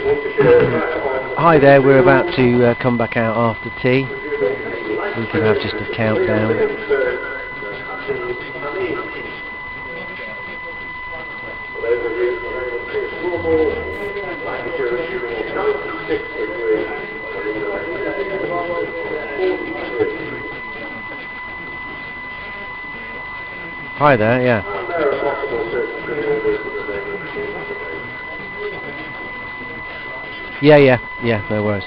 Hi there, we're about to come back out after tea. We can have just a countdown. Hi there, yeah. Yeah, no worries.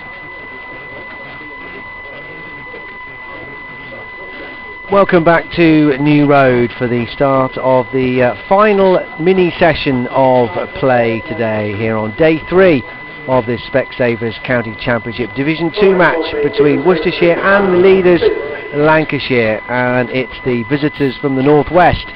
Welcome back to New Road for the start of the final mini session of play today here on day 3 of this Specsavers County Championship Division 2 match between Worcestershire and the leaders Lancashire, and it's the visitors from the northwest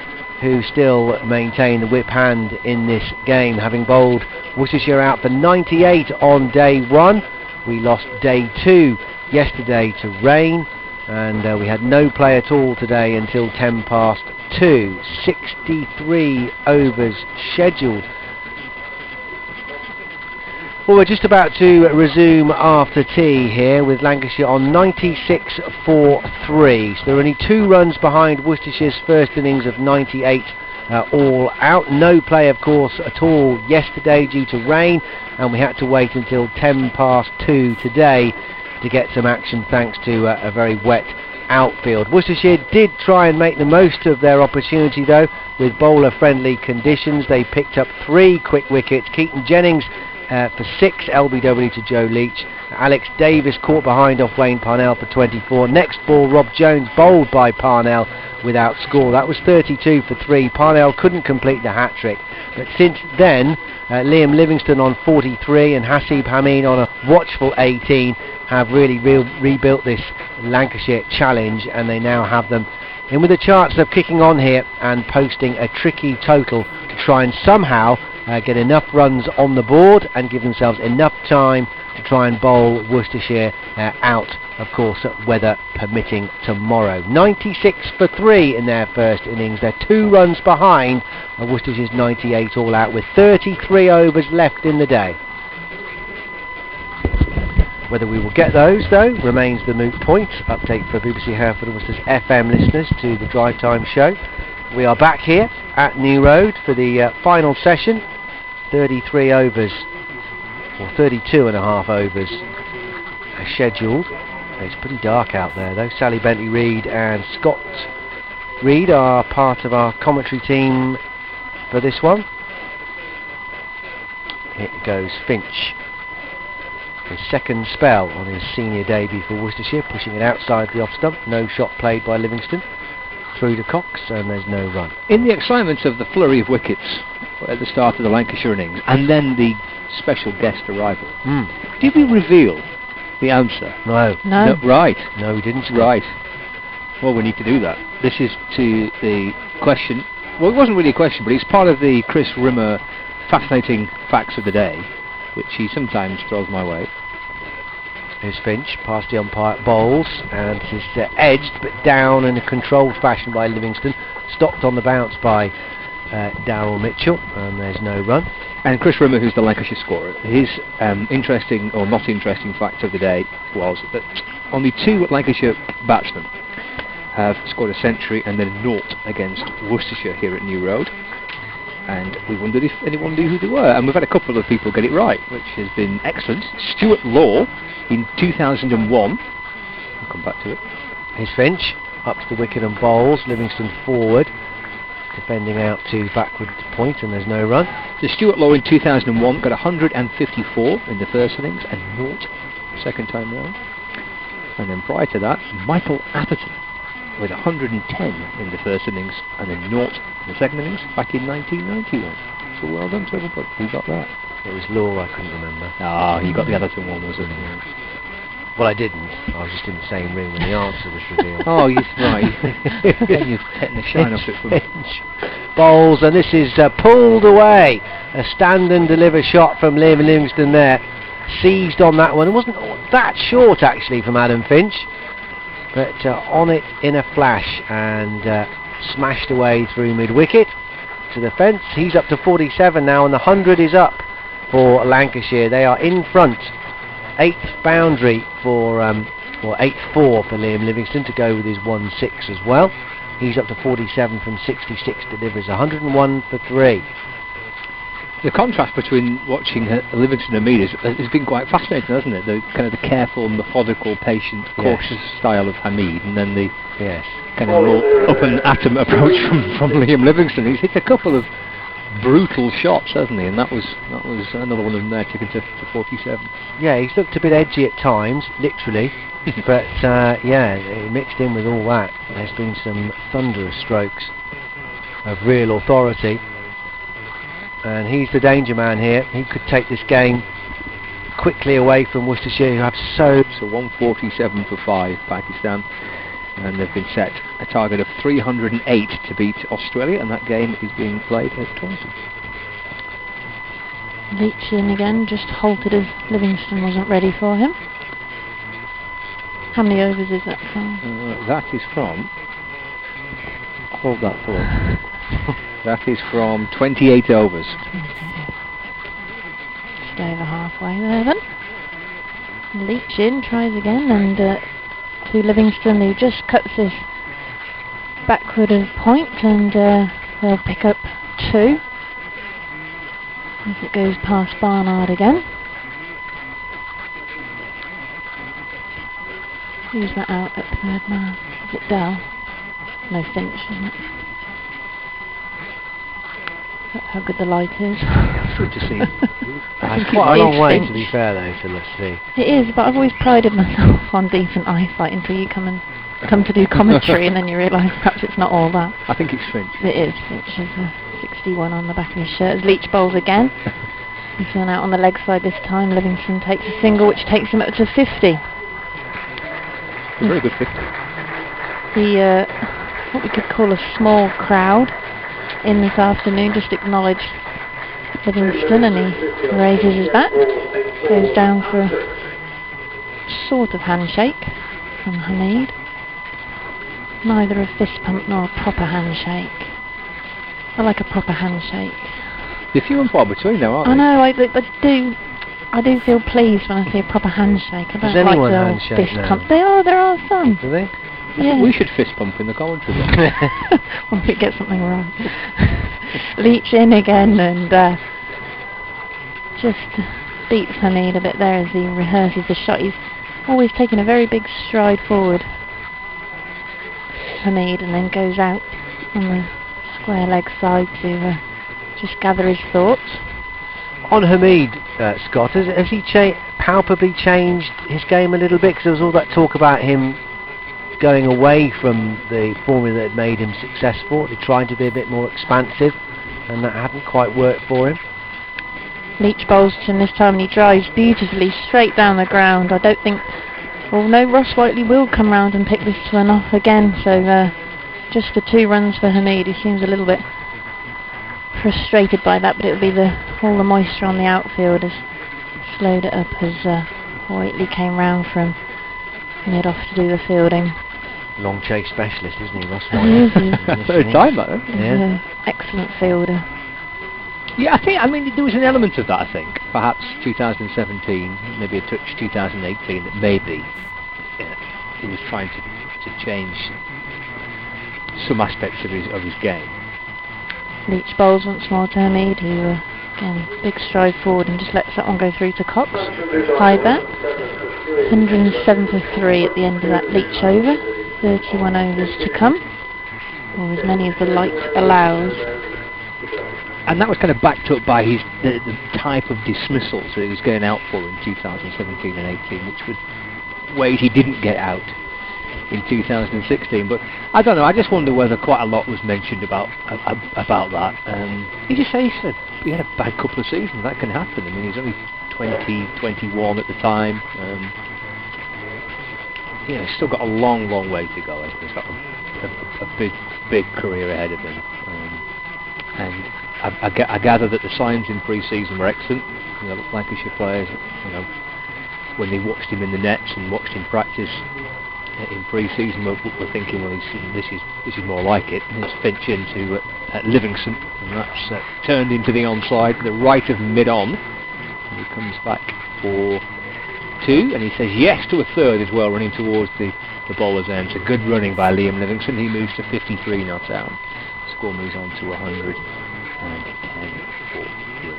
who still maintain the whip hand in this game, having bowled Worcestershire out for 98 on day 1. We lost day 2 yesterday to rain, and we had no play at all today until 10 past 2. 63 overs scheduled. Well, we're just about to resume after tea here with Lancashire on 96 for 3. So there are only 2 runs behind Worcestershire's first innings of 98 all out. No play, of course, at all yesterday due to rain, and we had to wait until 10 past 2 today to get some action thanks to a very wet outfield. Worcestershire did try and make the most of their opportunity though with bowler friendly conditions. They picked up 3 quick wickets. Keaton Jennings for 6 LBW to Joe Leach. Alex Davis caught behind off Wayne Parnell for 24. Next ball, Rob Jones bowled by Parnell without score. That was 32 for 3. Parnell couldn't complete the hat-trick, but since then Liam Livingston on 43 and Hasib Hameen on a watchful 18 have really rebuilt this Lancashire challenge, and they now have them in with a chance of kicking on here and posting a tricky total to try and somehow get enough runs on the board and give themselves enough time to try and bowl Worcestershire out, of course, weather permitting tomorrow. 96 for 3 in their first innings. They're 2 runs behind Worcestershire's 98 all out with 33 overs left in the day. Whether we will get those, though, remains the moot point. Update for BBC Hereford and Worcester's FM listeners to the Drive Time show. We are back here at New Road for the final session. 33 overs, or 32 and a half overs are scheduled. It's pretty dark out there though. Sally Bentley-Reid and Scott Reid are part of our commentary team for this one. Here goes Finch. His second spell on his senior debut for Worcestershire, pushing it outside the off stump. No shot played by Livingston. Through to Cox, and there's no run. In the excitement of the flurry of wickets at the start of the Lancashire innings, and then the special guest arrival, did we reveal the answer? No. Right. No, we didn't. Right. Well, we need to do that. This is to the question. Well, it wasn't really a question, but it's part of the Chris Rimmer fascinating facts of the day, which he sometimes throws my way. Here's Finch, past the umpire, bowls, and is edged but down in a controlled fashion by Livingston, stopped on the bounce by Darryl Mitchell, and there's no run. And Chris Rimmer, who's the Lancashire scorer, his interesting or not interesting fact of the day was that only 2 Lancashire batsmen have scored a century and then 0 against Worcestershire here at New Road. And we wondered if anyone knew who they were, and we've had a couple of people get it right, which has been excellent. Stuart Law in 2001. I'll come back to it. Here's Finch, up to the wicket and bowls. Livingston forward, defending out to backward point, and there's no run. So Stuart Law in 2001 got 154 in the first innings and 0 second time round. And then prior to that, Michael Atherton with 110 in the first innings and then 0 in the second innings back in 1991. So well done to everybody who got that. It was Law, I couldn't remember. Ah, you got the Atherton one, wasn't it? Well, I didn't. I was just in the same room when the answer was revealed. Oh, right. You've taken the shine off it from me. Bowls, and this is pulled away. A stand and deliver shot from Liam Livingston there. Seized on that one. It wasn't that short, actually, from Adam Finch. But on it in a flash and smashed away through mid-wicket to the fence. He's up to 47 now, and the 100 is up for Lancashire. They are in front. 8th boundary for, or 8th 4 for Liam Livingston to go with his 1-6 as well. He's up to 47 from 66 deliveries, 101 for 3. The contrast between watching Livingston and Hamid has been quite fascinating, hasn't it? The kind of the careful, methodical, patient, cautious style of Hamid, and then the kind of more up and atom approach from Liam Livingston. He's hit a couple of brutal shots, hasn't he? And that was another one of them there, taken to 47. Yeah, he's looked a bit edgy at times, literally, but mixed in with all that, there's been some thunderous strokes of real authority. And he's the danger man here. He could take this game quickly away from Worcestershire, who have so 147 for 5, Pakistan, and they've been set a target of 308 to beat Australia, and that game is being played at Taunton. Leach in again, just halted as Livingston wasn't ready for him. How many overs is that from? That is from, hold that thought. That is from 28 overs. Just over halfway there then. Leach in, tries again, and to Livingston, who just cuts this backward of point, and they'll pick up 2 as it goes past Barnard again. Who's that out at third man? Is it Dell? No, Finch, isn't it? How good the light is. Good to see. That's quite a long way, to be fair, though, to let's see. It is, but I've always prided myself on decent eyesight until you come to do commentary, and then you realise perhaps it's not all that. I think it's Finch. It is. Finch is a 61 on the back of his shirt. As Leach bowls again. He's gone out on the leg side this time. Livingston takes a single, which takes him up to 50. A very good 50. The what we could call a small crowd in this afternoon just acknowledged Livingston, and he raises his bat, goes down for a sort of handshake from Hamid. Neither a fist pump nor a proper handshake. I like a proper handshake. They're few and far between now, aren't I they? know, I do feel pleased when I see a proper handshake. I don't like the old fist pump. There are some. Do they? Yeah. We should fist pump in the commentary. When we get something wrong. Leach in again, and just beats Hamid a bit there as he rehearses the shot. He's always taking a very big stride forward, Hamid, and then goes out on the square leg side to just gather his thoughts. On Hamid, Scott, has he palpably changed his game a little bit? Because there was all that talk about him going away from the formula that had made him successful. He tried to be a bit more expansive, and that hadn't quite worked for him. Leach bowls to him this time, and he drives beautifully straight down the ground. I don't think... Well, no, Ross Whiteley will come round and pick this one off again, so just the 2 runs for Hamid. He seems a little bit frustrated by that, but it'll be all the moisture on the outfield has slowed it up as Whiteley came round from mid off to do the fielding. Long chase specialist, isn't he, Ross? Third time, though. Yeah. Excellent fielder. Yeah, I mean, there was an element of that, I think. Perhaps 2017, maybe a touch 2018, that maybe he was trying to change some aspects of his game. Leach bowls once more to Hamid, who again, big stride forward and just lets that one go through to Cox. High bat. 107 for 3 at the end of that Leach over. 31 overs to come, or as many as the light allows. And that was kind of backed up by the type of dismissals that he was going out for in 2017 and 18, which were ways he didn't get out in 2016. But I don't know, I just wonder whether quite a lot was mentioned about that. He just said he had a bad couple of seasons. That can happen. I mean, he's only 20, 21 at the time. He's still got a long way to go. He's got a big career ahead of him. And I gather that the signs in pre-season were excellent. Lancashire players, when they watched him in the nets and watched him practice in pre-season, were thinking, well, this is more like it. And it's Finch into Livingston, and that's turned into the onside, the right of mid-on, And he comes back for 2, and he says yes to a third as well, running towards the bowler's end. So good running by Liam Livingston. He moves to 53 not out. Score moves on to 110 for 3.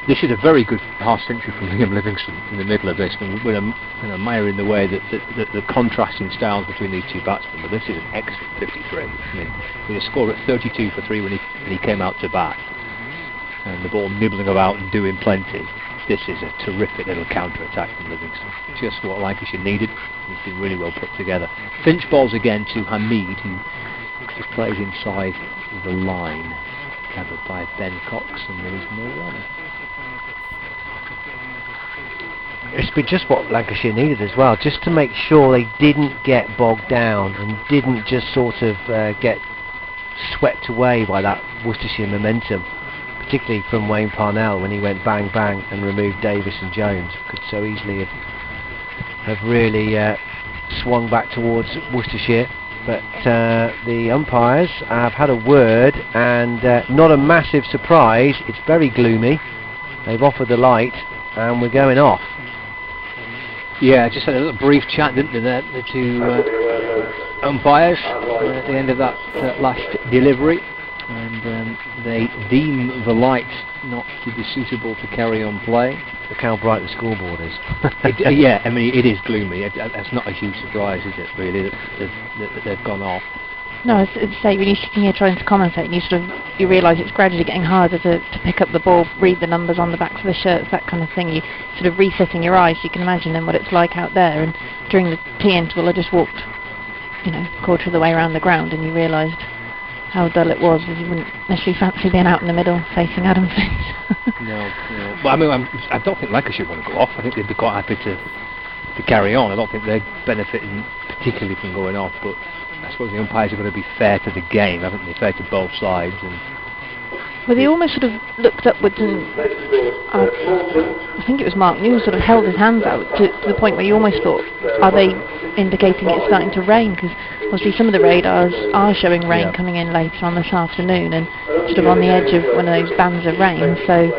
This is a very good half century from Liam Livingston in the middle of this, and we're admiring the way that the contrasting styles between these two batsmen. But this is an excellent 53. I mean, with a score at 32 for 3 when he came out to bat, and the ball nibbling about and doing plenty. This is a terrific little counter-attack from Livingston. Just what Lancashire needed. It's been really well put together. Finch bowls again to Hamid, who just plays inside the line, gathered by Ben Cox, and there is no run. It's been just what Lancashire needed as well, just to make sure they didn't get bogged down and didn't just sort of get swept away by that Worcestershire momentum, particularly from Wayne Parnell when he went bang bang and removed Davis and Jones. Could so easily have really swung back towards Worcestershire, but the umpires have had a word, and not a massive surprise. It's very gloomy. They've offered the light, and we're going off. Yeah, just had a little brief chat, didn't they, the two umpires at the end of that last delivery, and they deem the light not to be suitable to carry on play. Look how bright the scoreboard is. Yeah, I mean, it is gloomy. That's not a huge surprise, is it, really, that they've gone off. No, it's say when you're sitting here trying to commentate, and you realise it's gradually getting harder to pick up the ball, read the numbers on the backs of the shirts, that kind of thing. You sort of resetting your eyes. You can imagine then what it's like out there. And during the tea interval, I just walked, a quarter of the way around the ground, and you realised how dull it was. You wouldn't necessarily fancy being out in the middle facing Adam Finch. No. Well, I mean, I don't think Lancashire want to go off. I think they'd be quite happy to carry on. I don't think they're benefiting particularly from going off, but I suppose the umpires are going to be fair to the game, haven't they? Fair to both sides. Well, they almost sort of looked upwards, and I think it was Mark Newell sort of held his hands out to the point where you almost thought, are they indicating it's starting to rain? Because obviously some of the radars are showing rain coming in later on this afternoon, and sort of on the edge of one of those bands of rain. So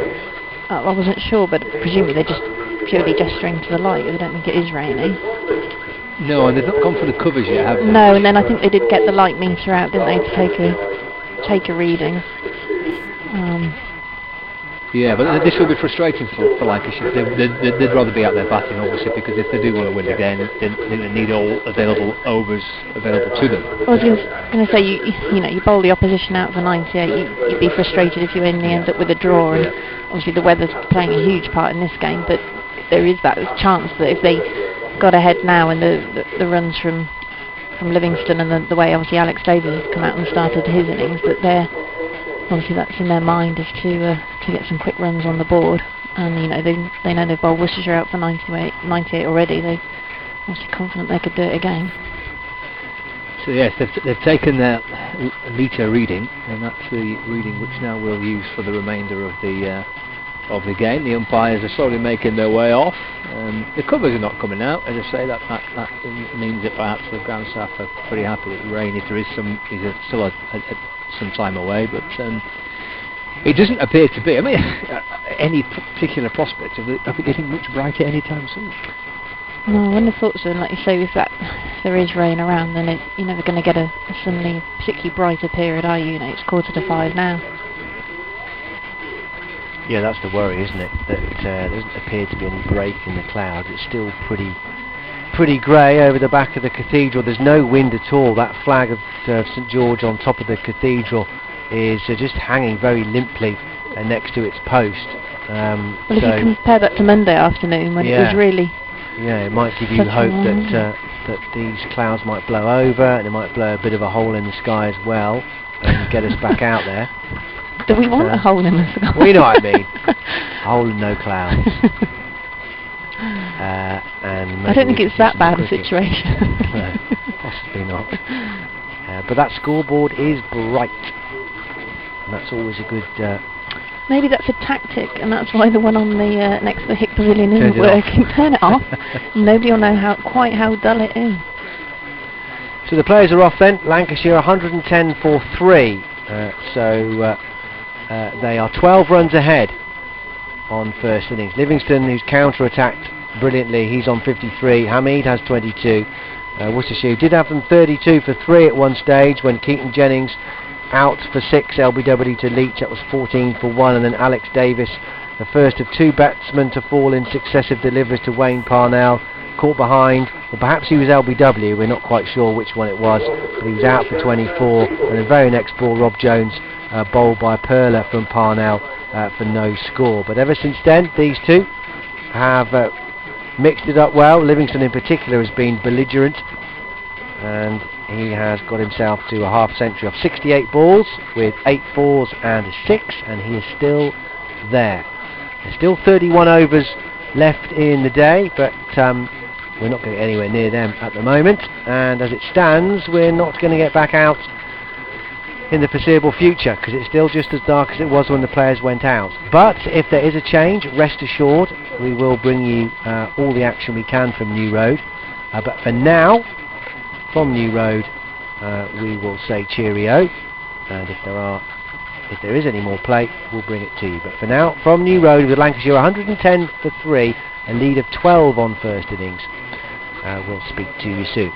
I wasn't sure, but presumably they're just purely gesturing to the light. I don't think it is raining. No, and they've not gone for the covers yet, have they? No, and then I think they did get the light meter out, didn't they, to take a reading. Yeah, but this will be frustrating for Lancashire. They'd rather be out there batting, obviously, because if they do want to win the game, they need all available overs available to them. I was going to say, you bowl the opposition out for 98. You'd be frustrated if you only end up with a draw, and obviously the weather's playing a huge part in this game. But there is that chance that if they got ahead now, and the runs from Livingston, and the way obviously Alex Davies has come out and started his innings, that they're obviously that's in their mind, is to get some quick runs on the board. And they know they've bowled Worcestershire out for 98 already. They're obviously confident they could do it again. So yes, they've taken their meter reading, and that's the reading which now we'll use for the remainder of the game. The umpires are slowly making their way off. The covers are not coming out. As I say, that means that perhaps the ground staff are pretty happy with the rain. If there is still some time away, but it doesn't appear to be. I mean, any particular prospect of it getting much brighter anytime soon? No, I wouldn't have thought so. And like you say, if there is rain around, then you're never going to get a suddenly particularly brighter period, are you? It's 4:45 now. Yeah, that's the worry, isn't it? That there doesn't appear to be any break in the clouds. It's still pretty grey over the back of the cathedral. There's no wind at all. That flag of St George on top of the cathedral is just hanging very limply next to its post. Well, if you compare that to Monday afternoon, when it was really... Yeah, it might give you hope that these clouds might blow over, and it might blow a bit of a hole in the sky as well, and get us back out there. Do we want a hole in the sky? Well, you know what I mean. A hole and no clouds. And I don't think it's that bad a situation. No, possibly not. But that scoreboard is bright, and that's always a good... Maybe that's a tactic, and that's why the one on the next to the Hick Pavilion isn't working. Turn it off. Nobody will know quite how dull it is. So the players are off then. Lancashire 110 for 3. So they are 12 runs ahead. on first innings. Livingston, who's counter-attacked brilliantly, he's on 53. Hamid has 22. Worcestershire did have them 32 for 3 at one stage when Keaton Jennings out for 6 LBW to Leach. That was 14 for 1, and then Alex Davis, the first of 2 batsmen to fall in successive deliveries to Wayne Parnell, caught behind, or perhaps he was LBW, we're not quite sure which one it was, but he was out for 24, and the very next ball Rob Jones bowled by Perla from Parnell for no score. But ever since then, these two have mixed it up well. Livingston in particular has been belligerent, and he has got himself to a half century of 68 balls with 8 fours and a 6, and he is still there. There's still 31 overs left in the day, but we're not going to get anywhere near them at the moment, and as it stands we're not going to get back out in the foreseeable future because it's still just as dark as it was when the players went out. But if there is a change, rest assured we will bring you all the action we can from New Road, but for now from New Road we will say cheerio, and if there is any more play, we'll bring it to you. But for now, from New Road with Lancashire 110 for 3, a lead of 12 on first innings. We'll speak to you soon.